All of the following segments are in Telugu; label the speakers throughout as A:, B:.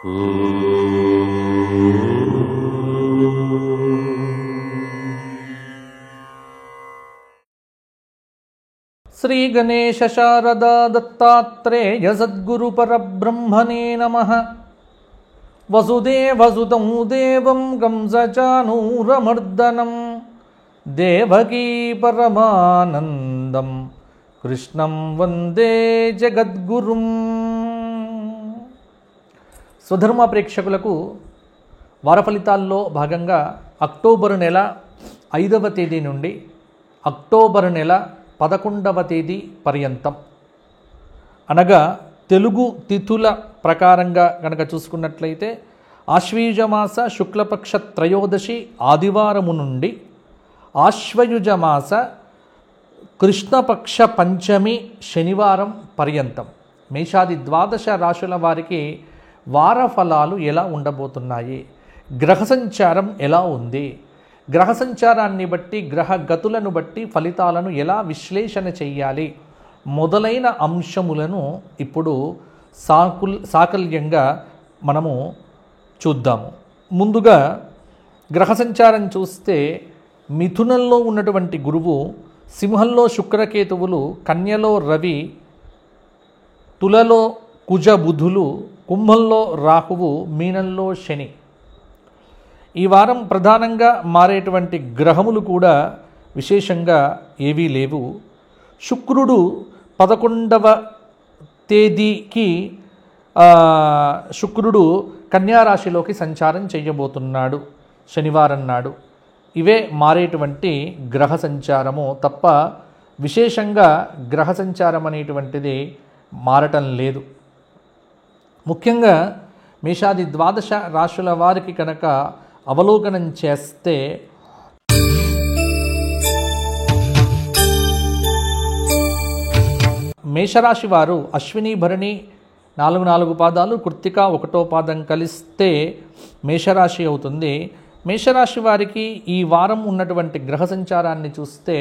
A: శ్రీ గణేశ శారదా దత్తాత్రేయ సద్గురు పరబ్రహ్మణే నమః. వసుదేవసుతం దేవం కంసచానూరమర్దనం దేవకీ పరమానందం కృష్ణం వందే జగద్గురుం. స్వధర్మ ప్రేక్షకులకు వార ఫలితాల్లో భాగంగా అక్టోబరు నెల 5వ తేదీ నుండి అక్టోబరు నెల 11వ తేదీ పర్యంతం, అనగా తెలుగు తిథుల ప్రకారంగా కనుక చూసుకున్నట్లయితే ఆశ్వయుజమాస శుక్లపక్ష త్రయోదశి ఆదివారము నుండి ఆశ్వయుజమాస కృష్ణపక్ష పంచమి శనివారం పర్యంతం మేషాది ద్వాదశ రాశుల వారికి వార ఫలాలు ఎలా ఉండబోతున్నాయి, గ్రహ సంచారం ఎలా ఉంది, గ్రహ సంచారాన్ని బట్టి గ్రహ గతులను బట్టి ఫలితాలను ఎలా విశ్లేషణ చేయాలి మొదలైన అంశములను ఇప్పుడు సాకల్యంగా మనము చూద్దాము. ముందుగా గ్రహ సంచారం చూస్తే మిథునంలో ఉన్నటువంటి గురువు, సింహంలో శుక్రకేతువులు, కన్యలో రవి, తులలో కుజ బుధులు, కుంభంలో రాహువు, మీనంలో శని. ఈ వారం ప్రధానంగా మారేటువంటి గ్రహములు కూడా విశేషంగా ఏవీ లేవు. శుక్రుడు 11వ తేదీకి శుక్రుడు కన్యారాశిలోకి సంచారం చేయబోతున్నాడు శనివారం నాడు. ఇవే మారేటువంటి గ్రహ సంచారము తప్ప విశేషంగా గ్రహ సంచారం అనేటువంటిది మారటం లేదు. ముఖ్యంగా మేషాది ద్వాదశ రాశుల వారికి కనుక అవలోకనం చేస్తే మేషరాశి వారు అశ్విని భరణి 4 పాదాలు, కృత్తిక 1వ పాదం కలిస్తే మేషరాశి అవుతుంది. మేషరాశి వారికి ఈ వారం ఉన్నటువంటి గ్రహ సంచారాన్ని చూస్తే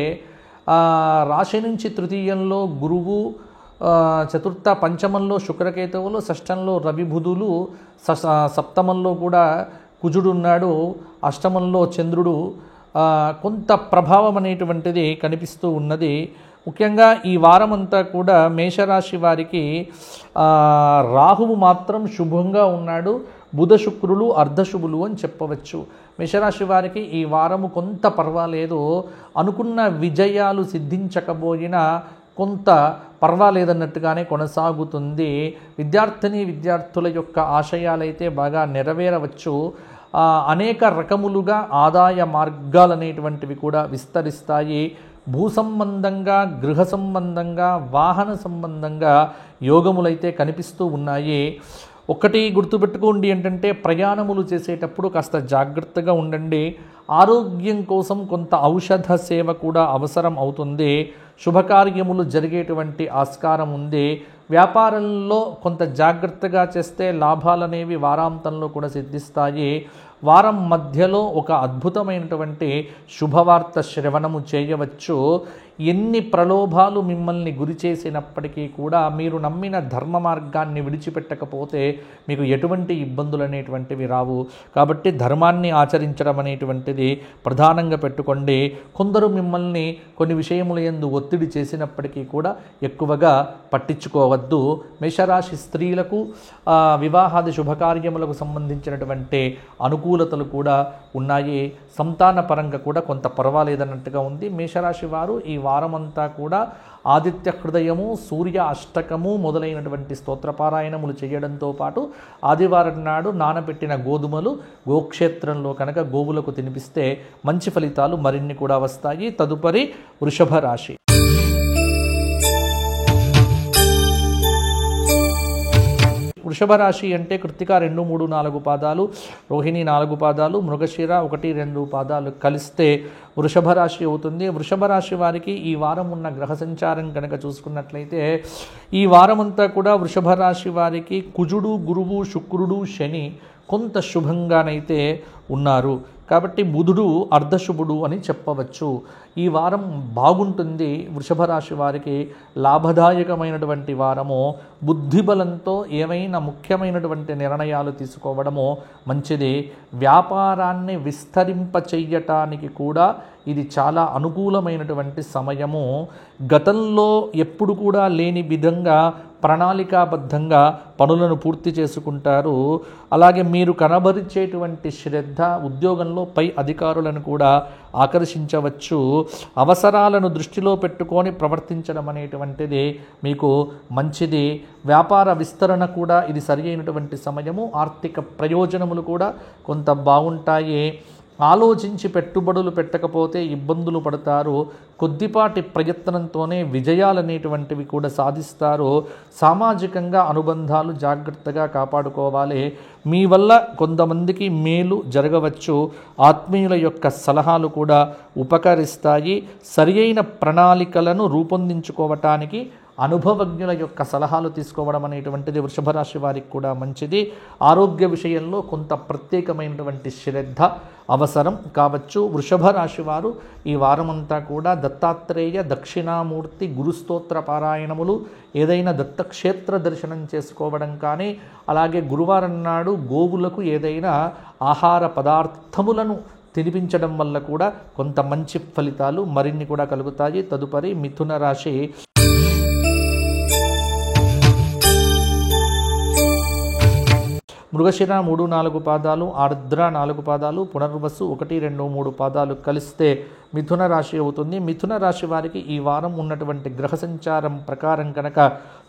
A: రాశి నుంచి తృతీయంలో గురువు, చతుర్థ పంచమంలో శుక్రకేతువులు, షష్టంలో రవి బుధులు, సప్తమంలో కూడా కుజుడు ఉన్నాడు, అష్టమంలో చంద్రుడు. కొంత ప్రభావం అనేటువంటిది కనిపిస్తూ ఉన్నది. ముఖ్యంగా ఈ వారమంతా కూడా మేషరాశి వారికి రాహువు మాత్రం శుభంగా ఉన్నాడు, బుధ శుక్రులు అర్ధశుభులు అని చెప్పవచ్చు. మేషరాశి వారికి ఈ వారము కొంత పర్వాలేదు, అనుకున్న విజయాలు సిద్ధించకపోయినా కొంత పర్వాలేదన్నట్టుగానే కొనసాగుతుంది. విద్యార్థుల యొక్క ఆశయాలైతే బాగా నెరవేరవచ్చు. అనేక రకములుగా ఆదాయ మార్గాలు అనేటువంటివి కూడా విస్తరిస్తాయి. భూ సంబంధంగా, గృహ సంబంధంగా, వాహన సంబంధంగా యోగములైతే కనిపిస్తూ ఉన్నాయి. ఒకటి గుర్తుపెట్టుకోండి ఏంటంటే, ప్రయాణములు చేసేటప్పుడు కాస్త జాగ్రత్తగా ఉండండి. ఆరోగ్యం కోసం కొంత ఔషధ సేవ కూడా అవసరం అవుతుంది. శుభకార్యములు జరిగేటువంటి ఆస్కారం ఉంది. వ్యాపారంలో కొంత జాగ్రత్తగా చేస్తే లాభాలనేవి వారాంతంలో కూడా సిద్ధిస్తాయి. వారం మధ్యలో ఒక అద్భుతమైనటువంటి శుభవార్త శ్రవణము చేయవచ్చు. ఎన్ని ప్రలోభాలు మిమ్మల్ని గురి చేసినప్పటికీ కూడా మీరు నమ్మిన ధర్మ మార్గాన్ని విడిచిపెట్టకపోతే మీకు ఎటువంటి ఇబ్బందులు అనేటువంటివి రావు. కాబట్టి ధర్మాన్ని ఆచరించడం అనేటువంటిది ప్రధానంగా పెట్టుకోండి. కొందరు మిమ్మల్ని కొన్ని విషయముల యందు ఒత్తిడి చేసినప్పటికీ కూడా ఎక్కువగా పట్టించుకోవద్దు. మేషరాశి స్త్రీలకు వివాహాది శుభకార్యములకు సంబంధించినటువంటి అనుకూలతలు కూడా ఉన్నాయి. సంతాన పరంగా కూడా కొంత పర్వాలేదన్నట్టుగా ఉంది. మేషరాశి వారు ఈ వారమంతా కూడా ఆదిత్య హృదయము, సూర్య అష్టకము మొదలైనటువంటి స్తోత్రపారాయణములు చేయడంతో పాటు ఆదివారం నాడు నానబెట్టిన గోధుమలు గోక్షేత్రంలో కనుక గోవులకు తినిపిస్తే మంచి ఫలితాలు మరిన్ని కూడా వస్తాయి. తదుపరి వృషభ రాశి. వృషభ రాశి అంటే కృత్తిక 2, 3, 4 పాదాలు, రోహిణి 4 పాదాలు, మృగశిర 1, 2 పాదాలు కలిస్తే వృషభ రాశి అవుతుంది. వృషభ రాశి వారికి ఈ వారం ఉన్న గ్రహ సంచారం కనుక చూసుకున్నట్లయితే ఈ వారమంతా కూడా వృషభ రాశి వారికి కుజుడు, గురువు, శుక్రుడు, శని కొంత శుభంగానైతే ఉన్నారు. కాబట్టి బుధుడు అర్ధశుభుడు అని చెప్పవచ్చు. ఈ వారం బాగుంటుంది. వృషభ రాశి వారికి లాభదాయకమైనటువంటి వారము. బుద్ధిబలంతో ఏవైనా ముఖ్యమైనటువంటి నిర్ణయాలు తీసుకోవడము మంచిది. వ్యాపారాన్ని విస్తరింప చెయ్యటానికి కూడా ఇది చాలా అనుకూలమైనటువంటి సమయము. గతంలో ఎప్పుడు కూడా లేని విధంగా ప్రణాళికాబద్ధంగా పనులను పూర్తి చేసుకుంటారు. అలాగే మీరు కనబరిచేటువంటి శ్రద్ధ ఉద్యోగంలో పై అధికారులను కూడా ఆకర్షించవచ్చు. అవసరాలను దృష్టిలో పెట్టుకొని ప్రవర్తించడం అనేటువంటిది మీకు మంచిది. వ్యాపార విస్తరణ కూడా ఇది సరి అయినటువంటి సమయము. ఆర్థిక ప్రయోజనములు కూడా కొంత బాగుంటాయి. ఆలోచించి పెట్టుబడులు పెట్టకపోతే ఇబ్బందులు పడతారు. కొద్దిపాటి ప్రయత్నంతోనే విజయాలనేటువంటివి కూడా సాధిస్తారు. సామాజికంగా అనుబంధాలు జాగ్రత్తగా కాపాడుకోవాలి. మీ వల్ల కొంతమందికి మేలు జరగవచ్చు. ఆత్మీయుల యొక్క సలహాలు కూడా ఉపకరిస్తాయి. సరి అయిన ప్రణాళికలను రూపొందించుకోవటానికి అనుభవజ్ఞుల యొక్క సలహాలు తీసుకోవడం అనేటువంటిది వృషభ రాశి వారికి కూడా మంచిది. ఆరోగ్య విషయంలో కొంత ప్రత్యేకమైనటువంటి శ్రద్ధ అవసరం కావచ్చు. వృషభ రాశి వారు ఈ వారమంతా కూడా దత్తాత్రేయ దక్షిణామూర్తి గురుస్తోత్ర పారాయణములు, ఏదైనా దత్తక్షేత్ర దర్శనం చేసుకోవడం కానీ, అలాగే గురువారం నాడు గోవులకు ఏదైనా ఆహార పదార్థములను తినిపించడం వల్ల కూడా కొంత మంచి ఫలితాలు మరిన్ని కూడా కలుగుతాయి. తదుపరి మిథున రాశి. మృగశిర 3-4 పాదాలు, ఆర్ద్ర 4 పాదాలు, పునర్వసు 1-2-3 పాదాలు కలిస్తే మిథున రాశి అవుతుంది. మిథున రాశి వారికి ఈ వారం ఉన్నటువంటి గ్రహ సంచారం ప్రకారం కనుక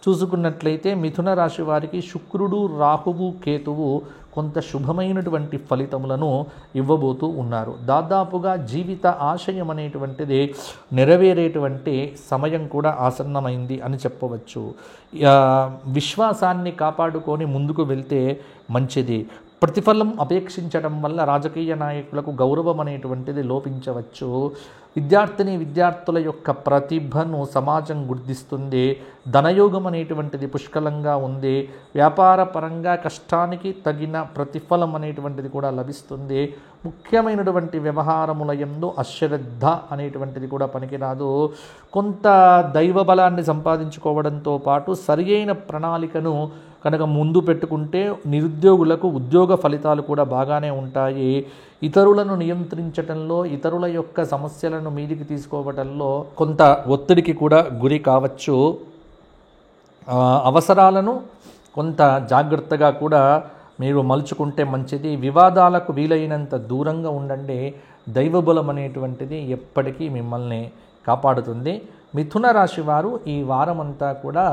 A: చూసుకున్నట్లయితే మిథున రాశి వారికి శుక్రుడు, రాహువు, కేతువు కొంత శుభమైనటువంటి ఫలితములను ఇవ్వబోతూ ఉన్నారు. దాదాపుగా జీవిత ఆశయం అనేటువంటిది నెరవేరేటువంటి సమయం కూడా ఆసన్నమైంది అని చెప్పవచ్చు. విశ్వాసాన్ని కాపాడుకొని ముందుకు వెళ్తే మంచిది. ప్రతిఫలం అపేక్షించడం వల్ల రాజకీయ నాయకులకు గౌరవం అనేటువంటిది లోపించవచ్చు. విద్యార్థుల యొక్క ప్రతిభను సమాజం గుర్తిస్తుంది. ధనయోగం అనేటువంటిది పుష్కలంగా ఉంది. వ్యాపార పరంగా కష్టానికి తగిన ప్రతిఫలం అనేటువంటిది కూడా లభిస్తుంది. ముఖ్యమైనటువంటి వ్యవహారముల యందు అశ్రద్ధ అనేటువంటిది కూడా పనికిరాదు. కొంత దైవ బలాన్ని సంపాదించుకోవడంతో పాటు సరి అయిన ప్రణాళికను కనుక ముందు పెట్టుకుంటే నిరుద్యోగులకు ఉద్యోగ ఫలితాలు కూడా బాగానే ఉంటాయి. ఇతరులను నియంత్రించటంలో, ఇతరుల యొక్క సమస్యలను మీదికి తీసుకోవటంలో కొంత ఒత్తిడికి కూడా గురి కావచ్చు. అవసరాలను కొంత జాగ్రత్తగా కూడా మీరు మలుచుకుంటే మంచిది. వివాదాలకు వీలైనంత దూరంగా ఉండండి. దైవబలం అనేటువంటిది ఎప్పటికీ మిమ్మల్ని కాపాడుతుంది. మిథున రాశి వారు ఈ వారమంతా కూడా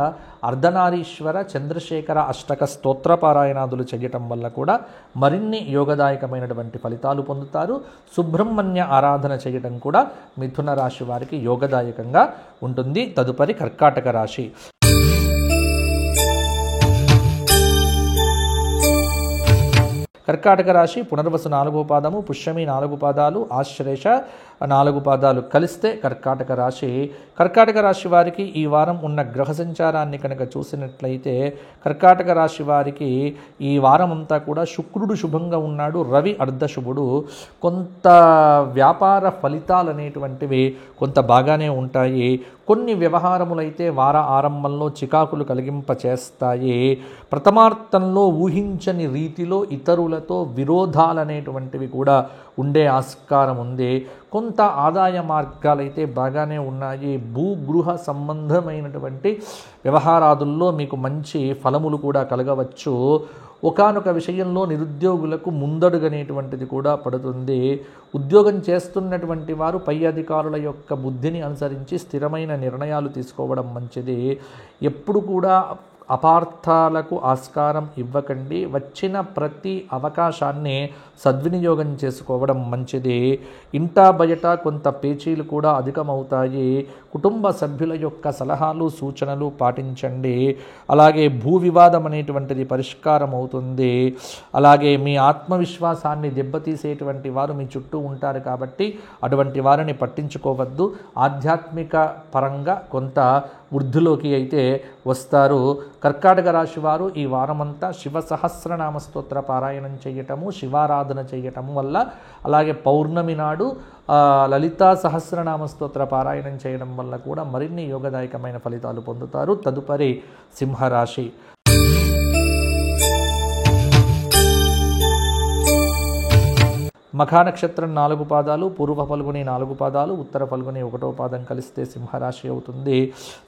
A: అర్ధనారీశ్వర చంద్రశేఖర అష్టక స్తోత్ర పారాయణాదులు చేయటం వల్ల కూడా మరిన్ని యోగదాయకమైనటువంటి ఫలితాలు పొందుతారు. సుబ్రహ్మణ్య ఆరాధన చేయటం కూడా మిథున రాశి వారికి యోగదాయకంగా ఉంటుంది. తదుపరి కర్కాటక రాశి. కర్కాటక రాశి పునర్వసు 4వ పాదము, పుష్యమి 4 పాదాలు, ఆశ్లేష 4 పాదాలు కలిస్తే కర్కాటక రాశి. కర్కాటక రాశి వారికి ఈ వారం ఉన్న గ్రహ సంచారాన్ని కనుక చూసినట్లయితే కర్కాటక రాశి వారికి ఈ వారం అంతా కూడా శుక్రుడు శుభంగా ఉన్నాడు, రవి అర్ధశుభుడు. కొంత వ్యాపార ఫలితాలు అనేటువంటివి కొంత బాగానే ఉంటాయి. కొన్ని వ్యవహారములైతే వార ఆరంభంలో చికాకులు కలిగింపచేస్తాయి. ప్రథమార్థంలో ఊహించని రీతిలో ఇతరులతో విరోధాలు అనేటువంటివి కూడా ఉండే ఆస్కారం ఉంది. కొంత ఆదాయ మార్గాలైతే బాగానే ఉన్నాయి. భూగృహ సంబంధమైనటువంటి వ్యవహారాదుల్లో మీకు మంచి ఫలములు కూడా కలగవచ్చు. ఒకానొక విషయంలో నిరుద్యోగులకు ముందడుగనేటువంటిది కూడా పడుతుంది. ఉద్యోగం చేస్తున్నటువంటి వారు పై అధికారుల యొక్క బుద్ధిని అనుసరించి స్థిరమైన నిర్ణయాలు తీసుకోవడం మంచిది. ఎప్పుడు కూడా అపార్థాలకు ఆస్కారం ఇవ్వకండి. వచ్చిన ప్రతి అవకాశాన్ని సద్వినియోగం చేసుకోవడం మంచిది. ఇంటా బయట కొంత పేచీలు కూడా అధికమవుతాయి. కుటుంబ సభ్యుల యొక్క సలహాలు సూచనలు పాటించండి. అలాగే భూ వివాదం అనేటువంటిది పరిష్కారం అవుతుంది. అలాగే మీ ఆత్మవిశ్వాసాన్ని దెబ్బతీసేటువంటి వారు మీ చుట్టూ ఉంటారు కాబట్టి అటువంటి వారిని పట్టించుకోవద్దు. ఆధ్యాత్మిక పరంగా కొంత వృద్ధిలోకి అయితే వస్తారు. కర్కాటక రాశి వారు ఈ వారమంతా శివ సహస్రనామ స్తోత్ర పారాయణం చేయటము, శివారాధన చేయటము వల్ల, అలాగే పౌర్ణమి నాడు లలితా సహస్రనామ స్తోత్ర పారాయణం చేయడం వల్ల కూడా మరిన్ని యోగదాయకమైన ఫలితాలు పొందుతారు. తదుపరి సింహరాశి. మఖా నక్షత్రం 4 పాదాలు, పూర్వ ఫల్గుని 4 పాదాలు, ఉత్తర ఫల్గుని 1వ పాదం కలిస్తే సింహరాశి అవుతుంది.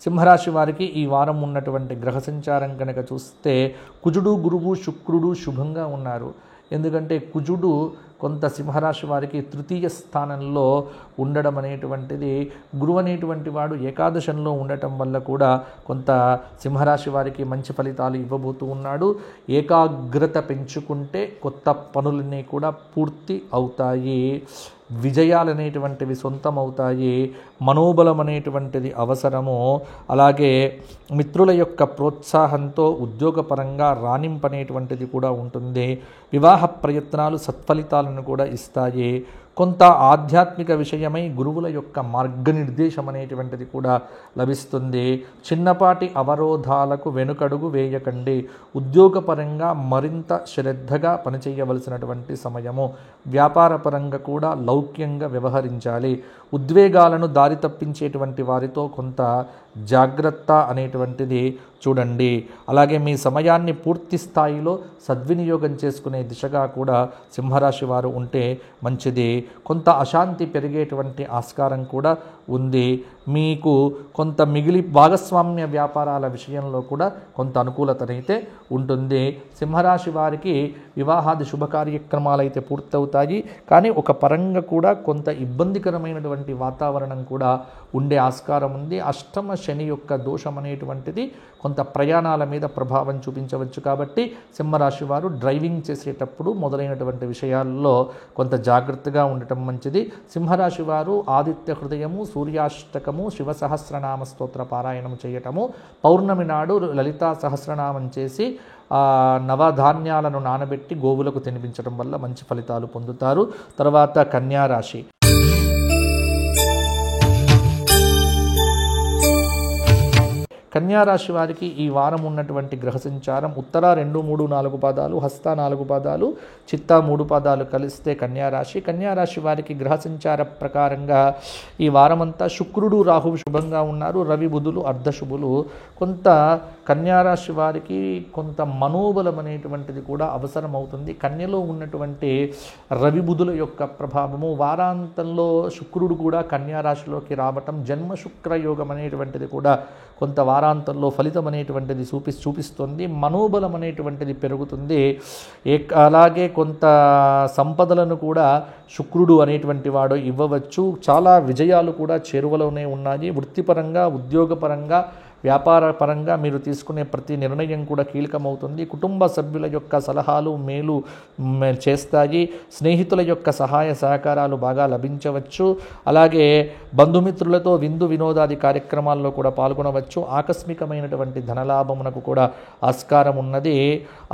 A: సింహరాశి వారికి ఈ వారం ఉన్నటువంటి గ్రహ సంచారం కనుక చూస్తే కుజుడు, గురువు, శుక్రుడు శుభంగా ఉన్నారు. ఎందుకంటే కుజుడు కొంత సింహరాశి వారికి తృతీయ స్థానంలో ఉండడం అనేటువంటిది, గురువు అనేటువంటి వాడు ఏకాదశంలో ఉండటం వల్ల కూడా కొంత సింహరాశి వారికి మంచి ఫలితాలు ఇవ్వబోతూ ఉన్నాడు. ఏకాగ్రత పెంచుకుంటే కొత్త పనులన్నీ కూడా పూర్తి అవుతాయి. విజయాలు అనేటువంటివి సొంతం అవుతాయి. మనోబలం అనేటువంటిది అవసరము. అలాగే మిత్రుల యొక్క ప్రోత్సాహంతో ఉద్యోగపరంగా రాణింపనేటువంటిది కూడా ఉంటుంది. వివాహ ప్రయత్నాలు సత్ఫలితాలను కూడా ఇస్తాయి. కొంత ఆధ్యాత్మిక విషయమై గురువుల యొక్క మార్గనిర్దేశం అనేటువంటిది కూడా లభిస్తుంది. చిన్నపాటి అవరోధాలకు వెనుకడుగు వేయకండి. ఉద్యోగపరంగా మరింత శ్రద్ధగా పనిచేయవలసినటువంటి సమయము. వ్యాపారపరంగా కూడా లౌక్యంగా వ్యవహరించాలి. ఉద్వేగాలను దారి తప్పించేటువంటి వారితో కొంత జాగ్రత్త అనేటువంటిది చూడండి. అలాగే మీ సమయాన్ని పూర్తి స్థాయిలో సద్వినియోగం చేసుకునే దిశగా కూడా సింహరాశి వారు ఉంటే మంచిది. కొంత అశాంతి పెరిగేటువంటి ఆస్కారం కూడా ఉంది. మీకు కొంత మిగిలి భాగస్వామ్య వ్యాపారాల విషయంలో కూడా కొంత అనుకూలతనైతే ఉంటుంది. సింహరాశి వారికి వివాహాది శుభ కార్యక్రమాలు అయితే పూర్తవుతాయి. కానీ ఒక పరంగా కూడా కొంత ఇబ్బందికరమైనటువంటి వాతావరణం కూడా ఉండే ఆస్కారం ఉంది. అష్టమ శని యొక్క దోషం అనేటువంటిది కొంత ప్రయాణాల మీద ప్రభావం చూపించవచ్చు. కాబట్టి సింహరాశి వారు డ్రైవింగ్ చేసేటప్పుడు మొదలైనటువంటి విషయాల్లో కొంత జాగ్రత్తగా ఉండటం మంచిది. సింహరాశి వారు ఆదిత్య హృదయము, సూర్యాష్టకము, శివ సహస్రనామ స్తోత్ర పారాయణం చేయటము, పౌర్ణమి నాడు లలితా సహస్రనామం చేసి నవధాన్యాలను నానబెట్టి గోవులకు తినిపించడం వల్ల మంచి ఫలితాలు పొందుతారు. తర్వాత కన్యారాశి. కన్యారాశి వారికి ఈ వారం ఉన్నటువంటి గ్రహ సంచారం ఉత్తర 2, 3, 4 పాదాలు, హస్త 4 పాదాలు, చిత్త 3 పాదాలు కలిస్తే కన్యారాశి. కన్యారాశి వారికి గ్రహ సంచార ప్రకారంగా ఈ వారమంతా శుక్రుడు, రాహువు శుభంగా ఉన్నారు. రవి, బుధులు అర్ధశుభులు. కొంత కన్యారాశి వారికి కొంత మనోబలం అనేటువంటిది కూడా అవసరం అవుతుంది. కన్యలో ఉన్నటువంటి రవి, బుధుల యొక్క ప్రభావము, వారాంతంలో శుక్రుడు కూడా కన్యారాశిలోకి రావటం, జన్మ శుక్రయోగం అనేటువంటిది కూడా కొంత వారాంతంలో ఫలితం అనేటువంటిది చూపిస్తుంది. మనోబలం అనేటువంటిది పెరుగుతుంది. అలాగే కొంత సంపదలను కూడా శుక్రుడు అనేటువంటి వాడు ఇవ్వవచ్చు. చాలా విజయాలు కూడా చేరువలోనే ఉన్నాయి. వృత్తిపరంగా, ఉద్యోగపరంగా, వ్యాపార పరంగా మీరు తీసుకునే ప్రతి నిర్ణయం కూడా కీలకమవుతుంది. కుటుంబ సభ్యుల యొక్క సలహాలు మేలు చేస్తాయి. స్నేహితుల యొక్క సహాయ సహకారాలు బాగా లభించవచ్చు. అలాగే బంధుమిత్రులతో విందు వినోదాది కార్యక్రమాల్లో కూడా పాల్గొనవచ్చు. ఆకస్మికమైనటువంటి ధనలాభమునకు కూడా ఆస్కారం ఉన్నది.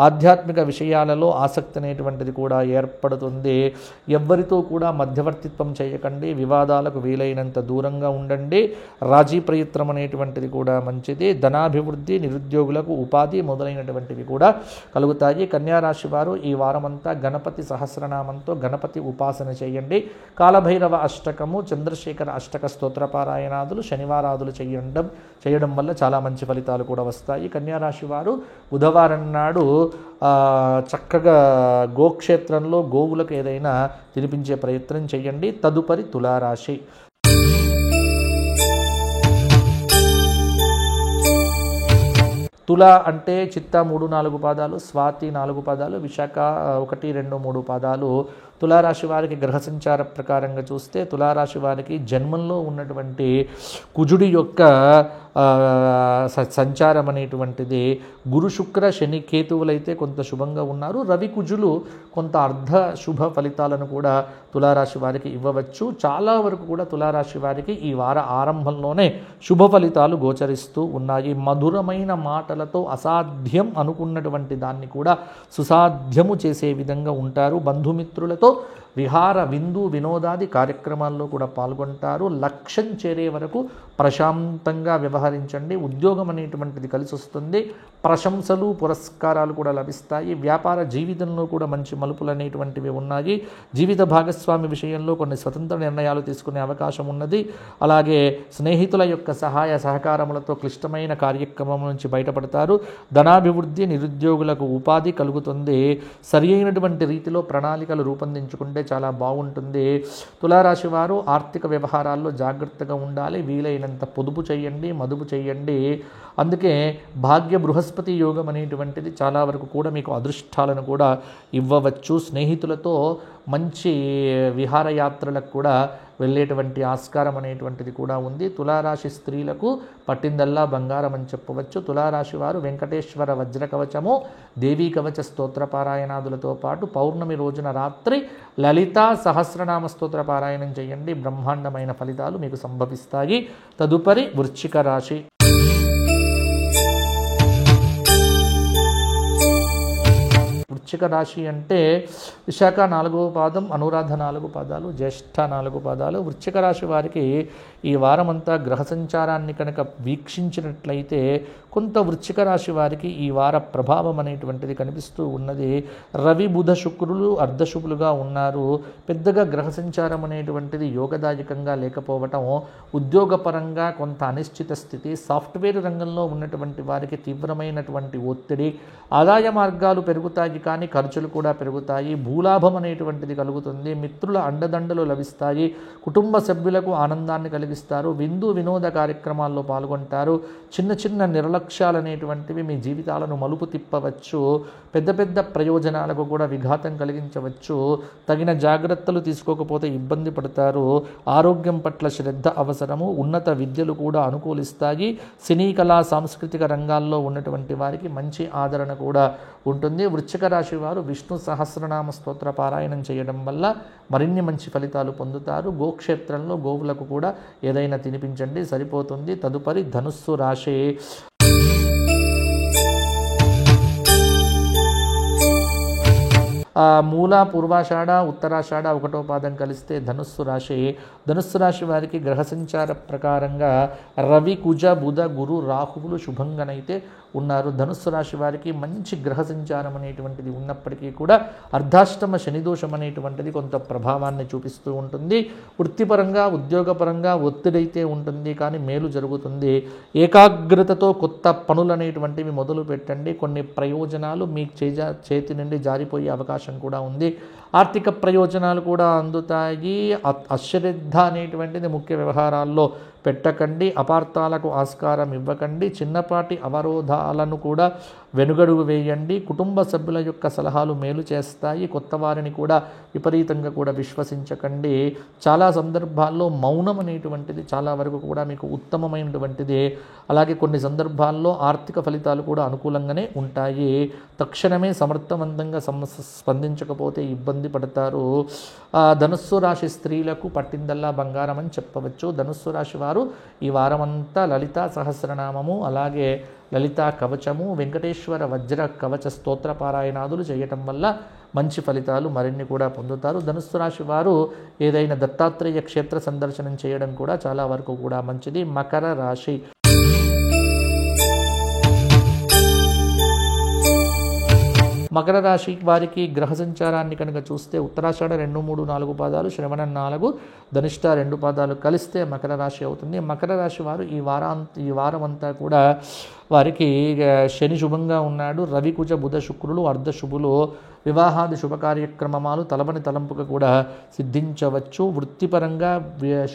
A: ఆధ్యాత్మిక విషయాలలో ఆసక్తి అనేటువంటిది కూడా ఏర్పడుతుంది. ఎవ్వరితో కూడా మధ్యవర్తిత్వం చేయకండి. వివాదాలకు వీలైనంత దూరంగా ఉండండి. రాజీ ప్రయత్నం అనేటువంటిది కూడా మంచిది. ధనాభివృద్ధి, నిరుద్యోగులకు ఉపాధి మొదలైనటువంటివి కూడా కలుగుతాయి. కన్యారాశి వారు ఈ వారమంతా గణపతి సహస్రనామంతో గణపతి ఉపాసన చేయండి. కాలభైరవ అష్టకము, చంద్రశేఖర అష్టక స్తోత్ర పారాయణాదులు, శనివారాదులు చేయడం వల్ల చాలా మంచి ఫలితాలు కూడా వస్తాయి. కన్యారాశి వారు బుధవారం నాడు చక్కగా గోక్షేత్రంలో గోవులకు ఏదైనా తినిపించే ప్రయత్నం చేయండి. తదుపరి తులారాశి. తుల అంటే చిత్త 3, 4 పాదాలు, స్వాతి 4 పాదాలు, విశాఖ 1, 2, 3 పాదాలు. తులారాశి వారికి గ్రహ సంచార ప్రకారంగా చూస్తే తులారాశి వారికి జన్మంలో ఉన్నటువంటి కుజుడి యొక్క సంచారం అనేటువంటిది గురు, శుక్ర, శని, కేతువులైతే కొంత శుభంగా ఉన్నారు. రవి, కుజులు కొంత అర్ధ శుభ ఫలితాలను కూడా తులారాశి వారికి ఇవ్వవచ్చు. చాలా వరకు కూడా తులారాశి వారికి ఈ వార ఆరంభంలోనే శుభ ఫలితాలు గోచరిస్తూ ఉన్నాయి. మధురమైన మాటలతో అసాధ్యం అనుకున్నటువంటి దాన్ని కూడా సుసాధ్యము చేసే విధంగా ఉంటారు. బంధుమిత్రులతో విహార విందు వినోదాది కార్యక్రమాల్లో కూడా పాల్గొంటారు. లక్ష్యం చేరే వరకు ప్రశాంతంగా వ్యవహరించండి. ఉద్యోగం అనేటువంటిది కలిసి వస్తుంది. ప్రశంసలు పురస్కారాలు కూడా లభిస్తాయి. వ్యాపార జీవితంలో కూడా మంచి మలుపులు అనేటువంటివి ఉన్నాయి. జీవిత భాగస్వామి విషయంలో కొన్ని స్వతంత్ర నిర్ణయాలు తీసుకునే అవకాశం ఉన్నది. అలాగే స్నేహితుల యొక్క సహాయ సహకారములతో క్లిష్టమైన కార్యక్రమం నుంచి బయటపడతారు. ధనాభివృద్ధి, నిరుద్యోగులకు ఉపాధి కలుగుతుంది. సరి అయినటువంటి రీతిలో ప్రణాళికలు రూపొందించుకుంటే చాలా బాగుంటుంది. తులారాశి వారు ఆర్థిక వ్యవహారాల్లో జాగ్రత్తగా ఉండాలి. వీలైనంత పొదుపు చేయండి, మదుపు చేయండి. అందుకే భాగ్య బృహస్పతి యోగం అనేటువంటిది చాలా వరకు కూడా మీకు అదృష్టాలను కూడా ఇవ్వవచ్చు. స్నేహితులతో మంచి విహారయాత్రలకు కూడా వెళ్ళేటువంటి ఆస్కారం అనేటువంటిది కూడా ఉంది. తులారాశి స్త్రీలకు పట్టిందల్లా బంగారం అని చెప్పవచ్చు. తులారాశి వారు వెంకటేశ్వర వజ్ర కవచము, దేవీ కవచ స్తోత్ర పారాయణాదులతో పాటు పౌర్ణమి రోజున రాత్రి లలితా సహస్రనామ స్తోత్ర పారాయణం చేయండి. బ్రహ్మాండమైన ఫలితాలు మీకు సంభవిస్తాయి. తదుపరి వృశ్చిక రాశి. వృశ్చిక రాశి అంటే విశాఖ 4వ పాదం, అనురాధ 4 పాదాలు, జ్యేష్ఠ 4 పాదాలు. వృశ్చిక రాశి వారికి ఈ వారమంతా గ్రహ సంచారాన్ని కనుక వీక్షించినట్లయితే కొంత వృశ్చిక రాశి వారికి ఈ వార ప్రభావం అనేటువంటిది కనిపిస్తూ ఉన్నది. రవి బుధ శుక్రులు అర్ధశుభులుగా ఉన్నారు. పెద్దగా గ్రహ సంచారం అనేటువంటిది యోగదాయకంగా లేకపోవటం, ఉద్యోగపరంగా కొంత అనిశ్చిత స్థితి, సాఫ్ట్వేర్ రంగంలో ఉన్నటువంటి వారికి తీవ్రమైనటువంటి ఒత్తిడి, ఆదాయ మార్గాలు పెరుగుతాయి కానీ ఖర్చులు కూడా పెరుగుతాయి. భూలాభం అనేటువంటిది కలుగుతుంది. మిత్రుల అండదండలు లభిస్తాయి. కుటుంబ సభ్యులకు ఆనందాన్ని కలిగిస్తారు. విందు వినోద కార్యక్రమాల్లో పాల్గొంటారు. చిన్న చిన్న నిర్లక్ష్యాలు అనేటువంటివి మీ జీవితాలను మలుపు తిప్పవచ్చు. పెద్ద పెద్ద ప్రయోజనాలకు కూడా విఘాతం కలిగించవచ్చు. తగిన జాగ్రత్తలు తీసుకోకపోతే ఇబ్బంది పడతారు. ఆరోగ్యం పట్ల శ్రద్ధ అవసరము. ఉన్నత విద్యలు కూడా అనుకూలిస్తాయి. సినీ కళా సాంస్కృతిక రంగాల్లో ఉన్నటువంటి వారికి మంచి ఆదరణ కూడా ఉంటుంది. వృశ్చిక రాశి వారు విష్ణు సహస్రనామ స్తోత్ర పారాయణం చేయడం వల్ల మరిన్ని మంచి ఫలితాలు పొందుతారు. గోక్షేత్రంలో గోవులకు కూడా ఏదైనా తినిపించండి, సరిపోతుంది. తదుపరి ధనుస్సు రాశి. మూల, పూర్వాషాఢ, ఉత్తరాషాఢ 1వ పాదం కలిస్తే ధనుస్సు రాశి. ధనుస్సు రాశి వారికి గ్రహ సంచార ప్రకారంగా రవి, కుజ, బుధ, గురు, రాహువులు శుభంగానైతే ఉన్నారు. ధనుస్సు రాశి వారికి మంచి గ్రహ సంచారం అనేటువంటిది ఉన్నప్పటికీ కూడా అర్ధాష్టమ శనిదోషం అనేటువంటిది కొంత ప్రభావాన్ని చూపిస్తూ ఉంటుంది. వృత్తిపరంగా ఉద్యోగపరంగా ఒత్తిడైతే ఉంటుంది కానీ మేలు జరుగుతుంది. ఏకాగ్రతతో కొత్త పనులు అనేటువంటివి మొదలు పెట్టండి. కొన్ని ప్రయోజనాలు మీ చేతి నుండి జారిపోయే అవకాశం కూడా ఉంది. ఆర్థిక ప్రయోజనాలు కూడా అందుతాయి. అశ్రద్ధ అనేటువంటిది ముఖ్య వ్యవహారాల్లో పెట్టకండి. అపార్థాలకు ఆస్కారం ఇవ్వకండి. చిన్నపాటి అవరోధాలను కూడా వెనుగడుగు వేయండి. కుటుంబ సభ్యుల యొక్క సలహాలు మేలు చేస్తాయి. కొత్త వారిని కూడా విపరీతంగా కూడా విశ్వసించకండి. చాలా సందర్భాల్లో మౌనం అనేటువంటిది చాలా వరకు కూడా మీకు ఉత్తమమైనటువంటిది. అలాగే కొన్ని సందర్భాల్లో ఆర్థిక ఫలితాలు కూడా అనుకూలంగానే ఉంటాయి. తక్షణమే సమర్థవంతంగా స్పందించకపోతే ఇబ్బంది పడతారు. ధనుస్సు రాశి స్త్రీలకు పట్టిందల్లా బంగారం అని చెప్పవచ్చు. ధనుస్సు రాశి వారు ఈ వారమంతా లలితా సహస్రనామము, అలాగే లలితా కవచము, వెంకటేశ్వర వజ్ర కవచ స్తోత్ర పారాయణాదులు చేయటం వల్ల మంచి ఫలితాలు మరిన్ని కూడా పొందుతారు. ధనుస్సు రాశి వారు ఏదైనా దత్తాత్రేయ క్షేత్ర సందర్శనం చేయడం కూడా చాలా వరకు కూడా మంచిది. మకర రాశి. మకర రాశి వారికి గ్రహ సంచారాన్ని కనుక చూస్తే ఉత్తరాషాఢ 2, 3, 4 పాదాలు, శ్రవణం 4, ధనిష్ట 2 పాదాలు కలిస్తే మకర రాశి అవుతుంది. మకర రాశి వారు ఈ వారమంతా కూడా వారికి శని శుభంగా ఉన్నాడు. రవి, కుజ, బుధ, శుక్రులు అర్ధశుభులు. వివాహాది శుభ కార్యక్రమాలు తలపని తలంపుగా కూడా సిద్ధించవచ్చు. వృత్తిపరంగా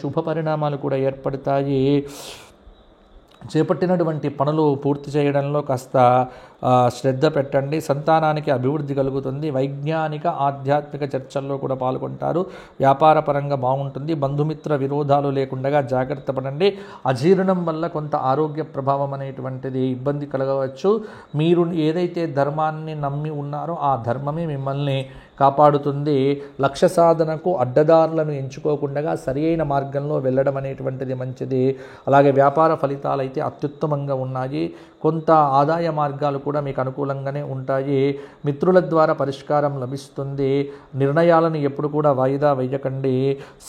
A: శుభ పరిణామాలు కూడా ఏర్పడతాయి. చేపట్టినటువంటి పనులు పూర్తి చేయడంలో కాస్త శ్రద్ధ పెట్టండి. సంతానానికి అభివృద్ధి కలుగుతుంది. వైజ్ఞానిక ఆధ్యాత్మిక చర్చల్లో కూడా పాల్గొంటారు. వ్యాపార పరంగా బాగుంటుంది. బంధుమిత్ర విరోధాలు లేకుండా జాగ్రత్త పడండి. అజీర్ణం వల్ల కొంత ఆరోగ్య ప్రభావం అనేటువంటిది ఇబ్బంది కలగవచ్చు. మీరు ఏదైతే ధర్మాన్ని నమ్మి ఉన్నారో ఆ ధర్మమే మిమ్మల్ని కాపాడుతుంది. లక్ష్య సాధనకు అడ్డదారులను ఎంచుకోకుండా సరి అయిన మార్గంలో వెళ్ళడం అనేటువంటిది మంచిది. అలాగే వ్యాపార ఫలితాలు అయితే అత్యుత్తమంగా ఉన్నాయి. కొంత ఆదాయ మార్గాలు కూడా మీకు అనుకూలంగానే ఉంటాయి. మిత్రుల ద్వారా పరిష్కారం లభిస్తుంది. నిర్ణయాలను ఎప్పుడు కూడా వాయిదా వేయకండి.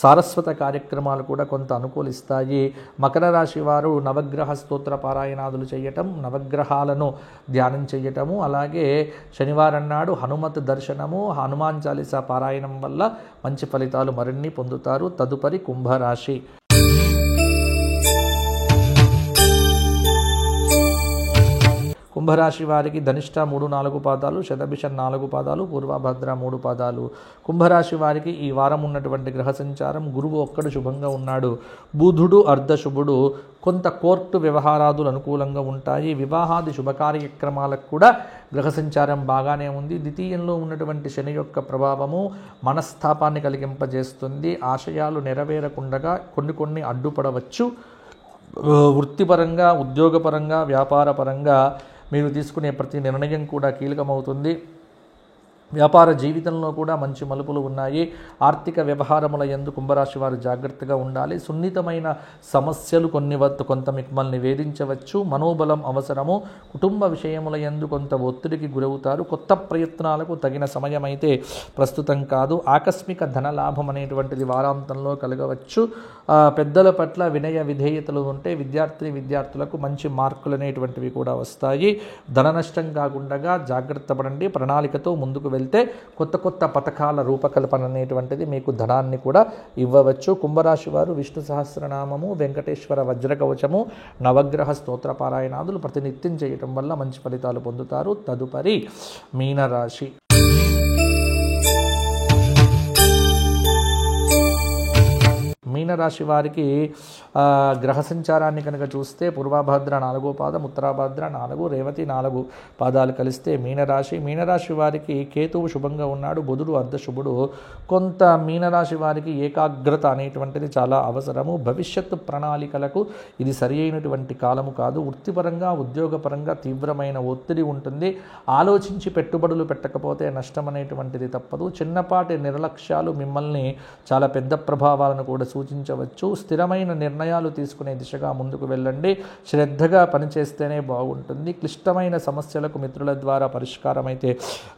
A: సారస్వత కార్యక్రమాలు కూడా కొంత అనుకూలిస్తాయి. మకర రాశి వారు నవగ్రహ స్తోత్ర పారాయణాదులు చేయటం, నవగ్రహాలను ధ్యానం చేయటము, అలాగే శనివారం నాడు హనుమత్ దర్శనము, హనుమాన్ చాలీసా పారాయణం వల్ల మంచి ఫలితాలు మరిన్ని పొందుతారు. తదుపరి కుంభరాశి. కుంభరాశి వారికి ధనిష్ట 3-4 పాదాలు, శతభిష 4 పాదాలు, పూర్వభద్ర 3 పాదాలు. కుంభరాశి వారికి ఈ వారం ఉన్నటువంటి గ్రహ సంచారం, గురువు ఒక్కడు శుభంగా ఉన్నాడు, బుధుడు అర్ధశుభుడు. కొంత కోర్టు వ్యవహారాదులు అనుకూలంగా ఉంటాయి. వివాహాది శుభకార్యక్రమాలకు కూడా గ్రహ సంచారం బాగానే ఉంది. ద్వితీయంలో ఉన్నటువంటి శని యొక్క ప్రభావము మనస్తాపాన్ని కలిగింపజేస్తుంది. ఆశయాలు నెరవేరకుండా కొన్ని అడ్డుపడవచ్చు. వృత్తిపరంగా, ఉద్యోగపరంగా, వ్యాపారపరంగా మీరు తీసుకునే ప్రతి నిర్ణయం కూడా కీలకమవుతుంది. వ్యాపార జీవితంలో కూడా మంచి మలుపులు ఉన్నాయి. ఆర్థిక వ్యవహారముల యందు కుంభరాశి వారు జాగ్రత్తగా ఉండాలి. సున్నితమైన సమస్యలు కొంత మిమ్మల్ని వేధించవచ్చు. మనోబలం అవసరము. కుటుంబ విషయముల యందు కొంత ఒత్తిడికి గురవుతారు. కొత్త ప్రయత్నాలకు తగిన సమయం అయితే ప్రస్తుతం కాదు. ఆకస్మిక ధనలాభం అనేటువంటిది వారాంతంలో కలగవచ్చు. పెద్దల పట్ల వినయ విధేయతలు ఉంటే విద్యార్థులకు మంచి మార్కులు అనేటువంటివి కూడా వస్తాయి. ధన నష్టం కాకుండా జాగ్రత్త పడండి. ప్రణాళికతో ముందుకు వెళ్తే కొత్త పథకాల రూపకల్పన అనేటువంటిది మీకు ధనాన్ని కూడా ఇవ్వవచ్చు. కుంభరాశి వారు విష్ణు సహస్రనామము, వెంకటేశ్వర వజ్రకవచము, నవగ్రహ స్తోత్ర పారాయణాదులు ప్రతినిత్యం చేయటం వల్ల మంచి ఫలితాలు పొందుతారు. తదుపరి మీనరాశి. మీనరాశి వారికి గ్రహ సంచారాన్ని కనుక చూస్తే పూర్వభద్ర 4వ పాదం, ఉత్తరాభద్ర 4, రేవతి 4 పాదాలు కలిస్తే మీనరాశి వారికి కేతువు శుభంగా ఉన్నాడు, బుధుడు అర్ధశుభుడు. కొంత మీనరాశి వారికి ఏకాగ్రత అనేటువంటిది చాలా అవసరము. భవిష్యత్తు ప్రణాళికలకు ఇది సరి అయినటువంటి కాలము కాదు. వృత్తిపరంగా, ఉద్యోగపరంగా తీవ్రమైన ఒత్తిడి ఉంటుంది. ఆలోచించి పెట్టుబడులు పెట్టకపోతే నష్టం అనేటువంటిది తప్పదు. చిన్నపాటి నిర్లక్ష్యాలు మిమ్మల్ని చాలా పెద్ద ప్రభావాలను కూడా సూచించవచ్చు. స్థిరమైన నిర్ణయాలు తీసుకునే దిశగా ముందుకు వెళ్ళండి. శ్రద్ధగా పనిచేస్తేనే బాగుంటుంది. క్లిష్టమైన సమస్యలకు మిత్రుల ద్వారా పరిష్కారం అయితే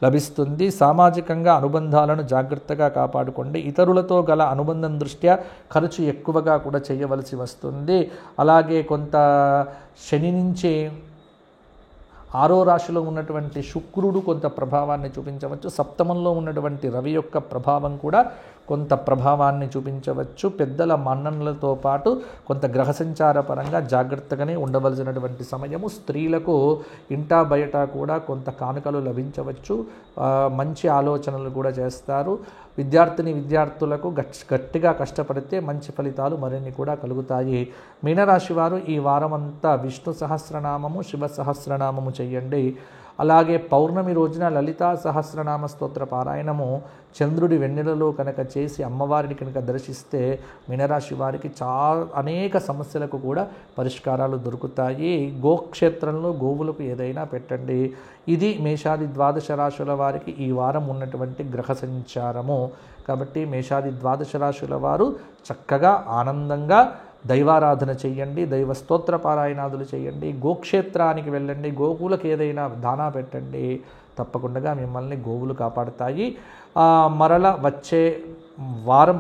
A: లభిస్తుంది. సామాజికంగా అనుబంధాలను జాగ్రత్తగా కాపాడుకోండి. ఇతరులతో గల అనుబంధం దృష్ట్యా ఖర్చు ఎక్కువగా కూడా చేయవలసి వస్తుంది. అలాగే కొంత శని నుంచి 6వ రాశిలో ఉన్నటువంటి శుక్రుడు కొంత ప్రభావాన్ని చూపించవచ్చు. సప్తమంలో ఉన్నటువంటి రవి యొక్క ప్రభావం కూడా కొంత ప్రభావాన్ని చూపించవచ్చు. పెద్దల మన్ననలతో పాటు కొంత గ్రహ సంచార పరంగా జాగ్రత్తగానే ఉండవలసినటువంటి సమయము. స్త్రీలకు ఇంటా బయట కూడా కొంత కానుకలు లభించవచ్చు. మంచి ఆలోచనలు కూడా చేస్తారు. విద్యార్థులకు గట్టిగా కష్టపడితే మంచి ఫలితాలు మరిన్ని కూడా కలుగుతాయి. మీనరాశి వారు ఈ వారమంతా విష్ణు సహస్రనామము, శివ సహస్రనామము చేయండి. అలాగే పౌర్ణమి రోజున లలితా సహస్రనామ స్తోత్ర పారాయణము చంద్రుడి వెన్నెలలో కనుక చేసి అమ్మవారిని కనుక దర్శిస్తే మీనరాశి వారికి అనేక సమస్యలకు కూడా పరిష్కారాలు దొరుకుతాయి. గోక్షేత్రంలో గోవులకు ఏదైనా పెట్టండి. ఇది మేషాది 12 రాశుల వారికి ఈ వారం ఉన్నటువంటి గ్రహ సంచారము. కాబట్టి మేషాది 12 రాశుల వారు చక్కగా ఆనందంగా దైవారాధన చేయండి, దైవ స్తోత్ర పారాయణాదులు చేయండి, గోక్షేత్రానికి వెళ్ళండి, గోవులకు ఏదైనా దానా పెట్టండి. తప్పకుండా మిమ్మల్ని గోవులు కాపాడుతాయి. వచ్చే వారం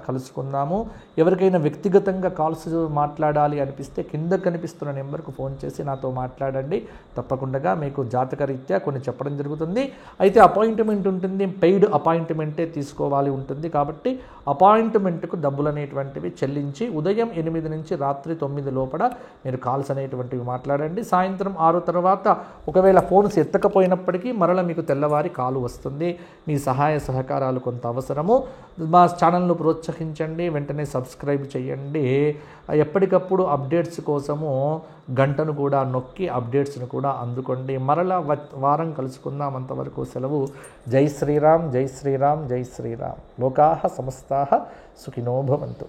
A: కలుసుకుందాము. ఎవరికైనా వ్యక్తిగతంగా కాల్స్ మాట్లాడాలి అనిపిస్తే కింద కనిపిస్తున్న నెంబర్కు ఫోన్ చేసి నాతో మాట్లాడండి. తప్పకుండా మీకు జాతకరీత్యా కొన్ని చెప్పడం జరుగుతుంది. అయితే అపాయింట్మెంట్ ఉంటుంది, పెయిడ్ అపాయింట్మెంటే తీసుకోవాలి ఉంటుంది. కాబట్టి అపాయింట్మెంట్కు డబ్బులు అనేటువంటివి చెల్లించి ఉదయం 8 నుంచి రాత్రి 9 లోపల మీరు కాల్స్ అనేటువంటివి మాట్లాడండి. సాయంత్రం 6 తర్వాత ఒకవేళ ఫోన్స్ ఎత్తకపోయినప్పటికీ మీకు తెల్లవారి కాలు వస్తుంది. మీ సహాయ సహకారాలు కొంత అవసరము. మా ఛానల్ను ప్రోత్సహించండి, వెంటనే సబ్స్క్రైబ్ చేయండి. ఎప్పటికప్పుడు అప్డేట్స్ కోసము గంటను కూడా నొక్కి అప్డేట్స్ను కూడా అందుకోండి. వారం కలుసుకుందాం. అంతవరకు సెలవు. జై శ్రీరామ్, జై శ్రీరామ్, జై శ్రీరామ్. లోకాః సమస్తాః సుఖినో భవంతు.